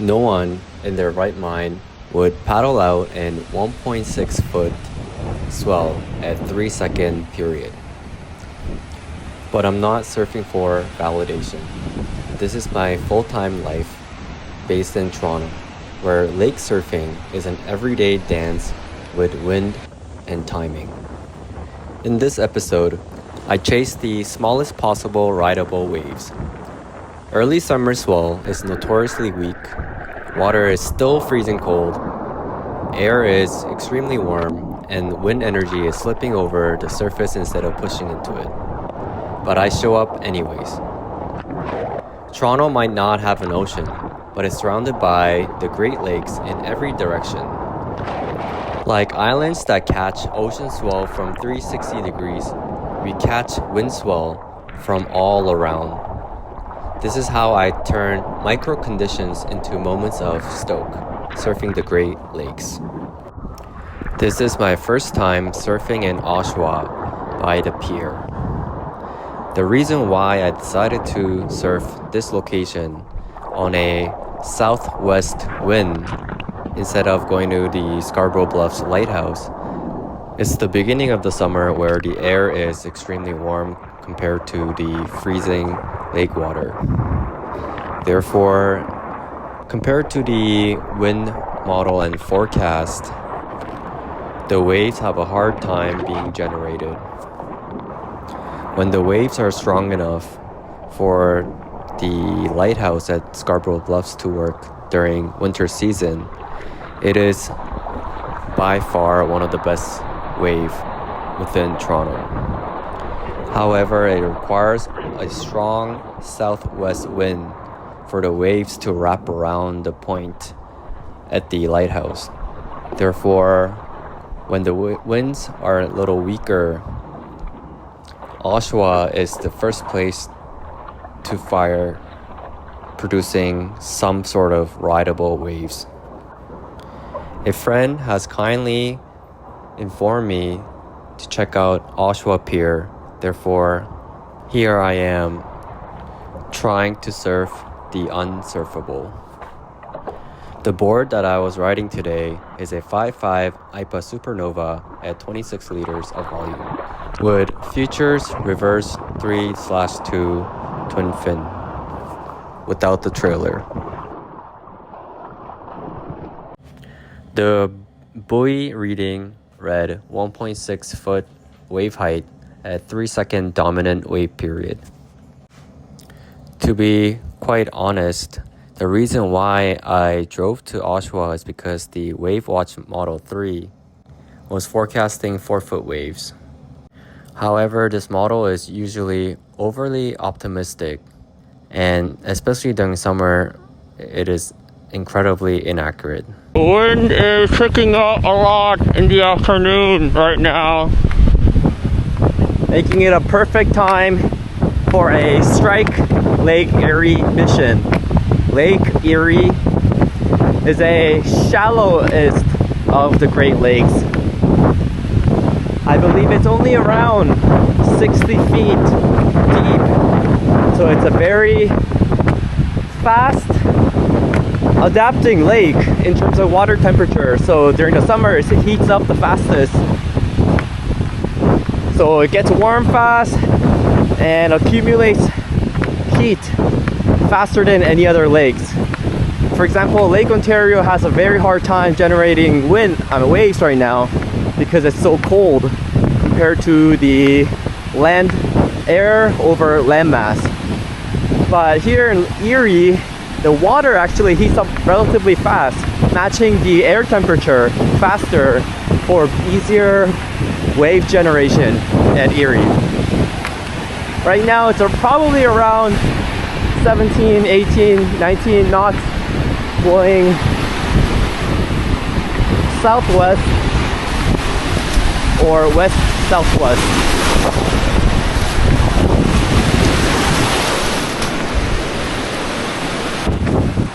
No one in their right mind would paddle out in 1.6 foot swell at 3-second period. But I'm not surfing for validation. This is my full-time life based in Toronto, where lake surfing is an everyday dance with wind and timing. In this episode, I chase the smallest possible rideable waves. Early summer swell is notoriously weak, water is still freezing cold, air is extremely warm, and wind energy is slipping over the surface instead of pushing into it. But I show up anyways. Toronto might not have an ocean, but it's surrounded by the Great Lakes in every direction. Like islands that catch ocean swell from 360 degrees, we catch wind swell from all around. This is how I turn micro conditions into moments of Stoke, surfing the Great Lakes. This is my first time surfing in Oshawa by the pier. The reason why I decided to surf this location on a southwest wind instead of going to the Scarborough Bluffs lighthouse is the beginning of the summer where the air is extremely warm compared to the freezing lake water. Therefore, compared to the wind model and forecast, the waves have a hard time being generated. When the waves are strong enough for the lighthouse at Scarborough Bluffs to work during winter season, it is by far one of the best waves within Toronto. However, it requires a strong southwest wind for the waves to wrap around the point at the lighthouse. Therefore, when the winds are a little weaker, Oshawa is the first place to fire, producing some sort of rideable waves. A friend has kindly informed me to check out Oshawa Pier. Therefore, here I am trying to surf the unsurfable. The board that I was riding today is a 5.5 Aipa Supernova at 26 liters of volume with Futures Reverse 3/2 Twinn fin without the trailer. The buoy reading read 1.6 foot wave height at 3-second dominant wave period. To be quite honest, the reason why I drove to Oshawa is because the Wave Watch Model 3 was forecasting 4-foot waves. However, this model is usually overly optimistic, and especially during summer, it is incredibly inaccurate. The wind is picking up a lot in the afternoon right now, making it a perfect time for a Strike Lake Erie mission. Lake Erie is a shallowest of the Great Lakes. I believe it's only around 60 feet deep, so it's a very fast adapting lake in terms of water temperature. So during the summer it heats up the fastest, so it gets warm fast and accumulates heat faster than any other lakes. For example, Lake Ontario has a very hard time generating waves right now because it's so cold compared to the land air over landmass. But here in Erie, the water actually heats up relatively fast, matching the air temperature faster for easier wave generation at Erie. Right now it's probably around 17, 18, 19 knots, blowing southwest or west southwest.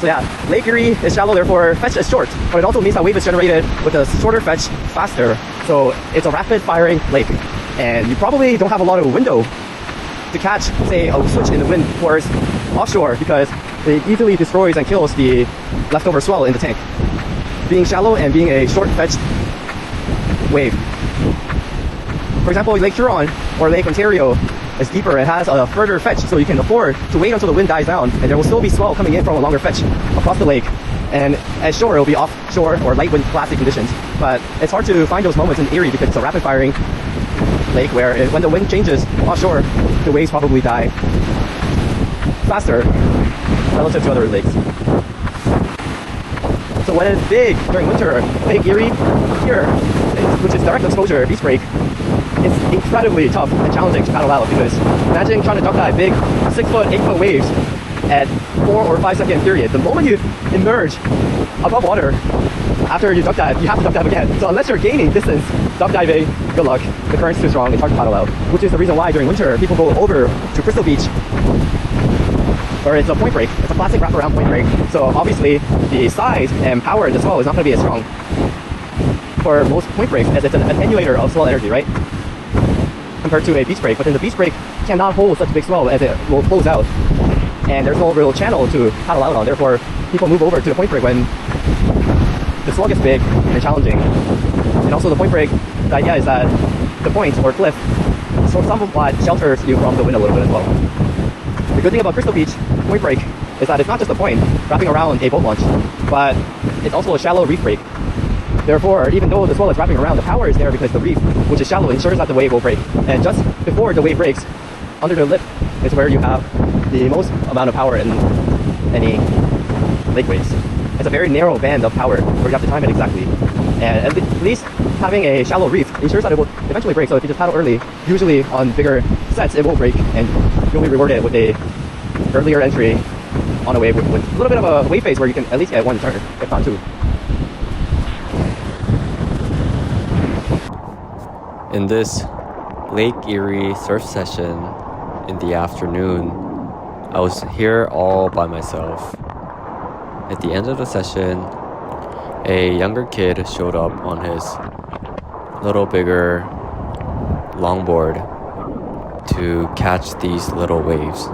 So yeah, Lake Erie is shallow, therefore fetch is short, but it also means that wave is generated with a shorter fetch faster. So it's a rapid firing lake, and you probably don't have a lot of window to catch, say, a switch in the wind towards offshore, because it easily destroys and kills the leftover swell in the tank. Being shallow and being a short fetched wave. For example, Lake Huron or Lake Ontario is deeper. It has a further fetch, so you can afford to wait until the wind dies down, and there will still be swell coming in from a longer fetch across the lake. And at shore, it will be offshore or light wind classic conditions. But it's hard to find those moments in Erie because it's a rapid firing lake where when the wind changes offshore, the waves probably die faster relative to other lakes. So when it's big during winter, Lake Erie here, which is direct exposure beach break, it's incredibly tough and challenging to paddle out because imagine trying to duck dive big 6 foot, 8 foot waves at 4 or 5 second period. The moment you emerge above water after you duck dive, you have to duck dive again. So unless you're gaining distance, duck diving, good luck. The current's too strong, it's hard to paddle out, which is the reason why during winter people go over to Crystal Beach, or it's a point break. It's a classic wraparound point break. So obviously the size and power in the swell is not going to be as strong for most point breaks, as it's an attenuator of swell energy, right? Compared to a beach break. But then the beach break cannot hold such big swell as it will close out. And there's no real channel to paddle out on. Therefore, people move over to the point break when the swell gets big and challenging. And also the point break, the idea is that the point or cliff so somewhat shelters you from the wind a little bit as well. The good thing about Crystal Beach point break is that it's not just a point wrapping around a boat launch, but it's also a shallow reef break. Therefore, even though the swell is wrapping around, the power is there because the reef, which is shallow, ensures that the wave will break. And just before the wave breaks, under the lip is where you have the most amount of power in any lake waves. It's a very narrow band of power where you have to time it exactly. And at least having a shallow reef ensures that it will eventually break. So if you just paddle early, usually on bigger sets, it will break and you'll be rewarded with a earlier entry on a wave with a little bit of a wave phase where you can at least get one turn, if not two. In this Lake Erie surf session in the afternoon, I was here all by myself. At the end of the session, a younger kid showed up on his little bigger longboard to catch these little waves.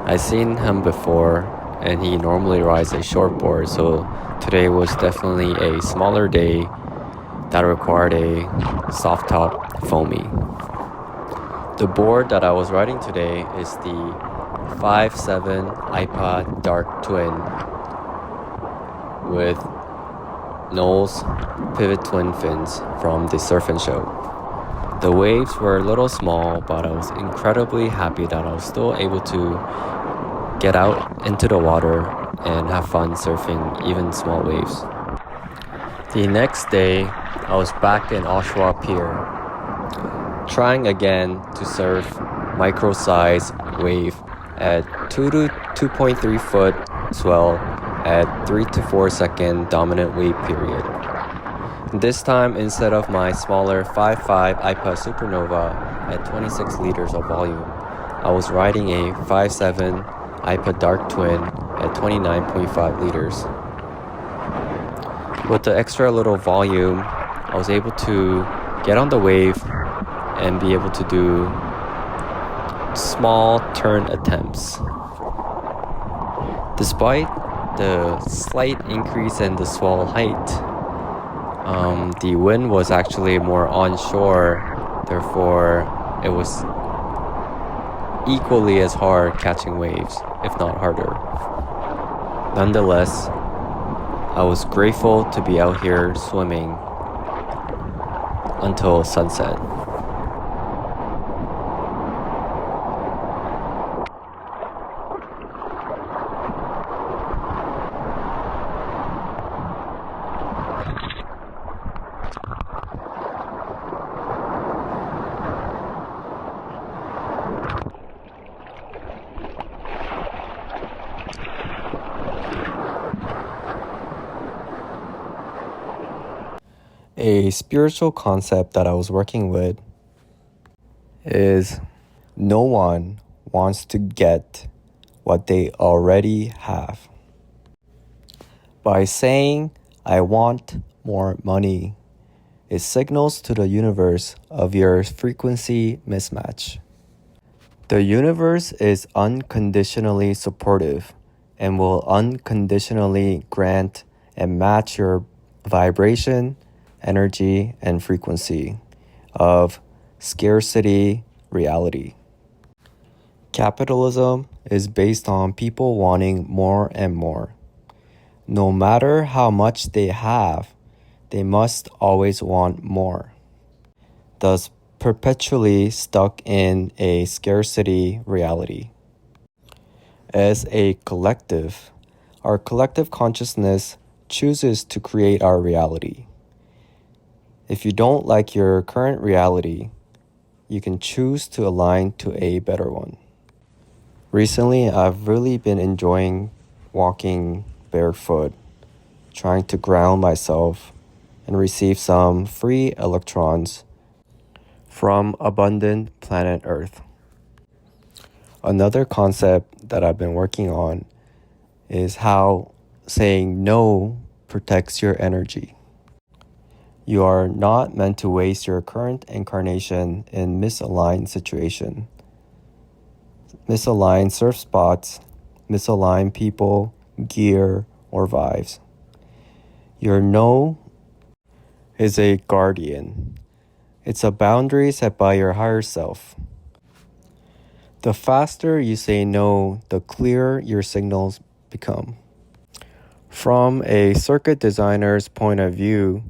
I've seen him before and he normally rides a shortboard, so today was definitely a smaller day that required a soft top foamy. The board that I was riding today is the 5'7" Aipa Dark Twinn with nose pivot twin fins from the Surf and Show. The waves were a little small, but I was incredibly happy that I was still able to get out into the water and have fun surfing even small waves. The next day, I was back in Oshawa Pier, trying again to surf micro-size wave at 2 to 2.3 foot swell at 3 to 4 second dominant wave period. This time, instead of my smaller 5'5" Aipa Supernova at 26 liters of volume, I was riding a 5'7" Aipa Dark Twinn at 29.5 liters. With the extra little volume, I was able to get on the wave and be able to do small turn attempts. Despite the slight increase in the swell height, the wind was actually more onshore, therefore it was equally as hard catching waves, if not harder. Nonetheless, I was grateful to be out here swimming until sunset. A spiritual concept that I was working with is no one wants to get what they already have. By saying, I want more money, it signals to the universe of your frequency mismatch. The universe is unconditionally supportive and will unconditionally grant and match your vibration, energy, and frequency of scarcity reality. Capitalism is based on people wanting more and more. No matter how much they have, they must always want more, thus perpetually stuck in a scarcity reality. As a collective, our collective consciousness chooses to create our reality. If you don't like your current reality, you can choose to align to a better one. Recently, I've really been enjoying walking barefoot, trying to ground myself and receive some free electrons from abundant planet Earth. Another concept that I've been working on is how saying no protects your energy. You are not meant to waste your current incarnation in misaligned situation. Misaligned surf spots, misaligned people, gear, or vibes. Your no is a guardian. It's a boundary set by your higher self. The faster you say no, the clearer your signals become. From a circuit designer's point of view,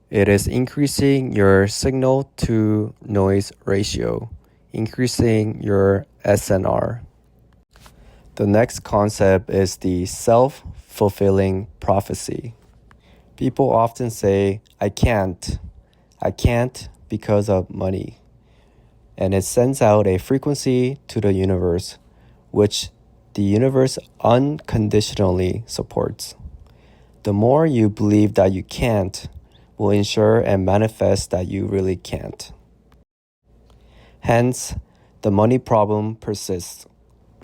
it is increasing your signal to noise ratio, increasing your SNR. The next concept is the self-fulfilling prophecy. People often say, I can't because of money. And it sends out a frequency to the universe, which the universe unconditionally supports. The more you believe that you can't, will ensure and manifest that you really can't. Hence, the money problem persists,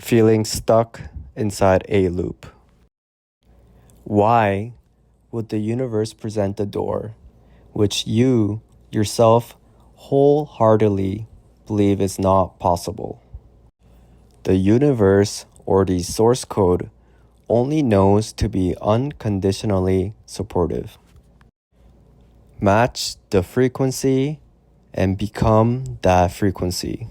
feeling stuck inside a loop. Why would the universe present the door, which you, yourself, wholeheartedly believe is not possible? The universe, or the source code, only knows to be unconditionally supportive. Match the frequency and become that frequency.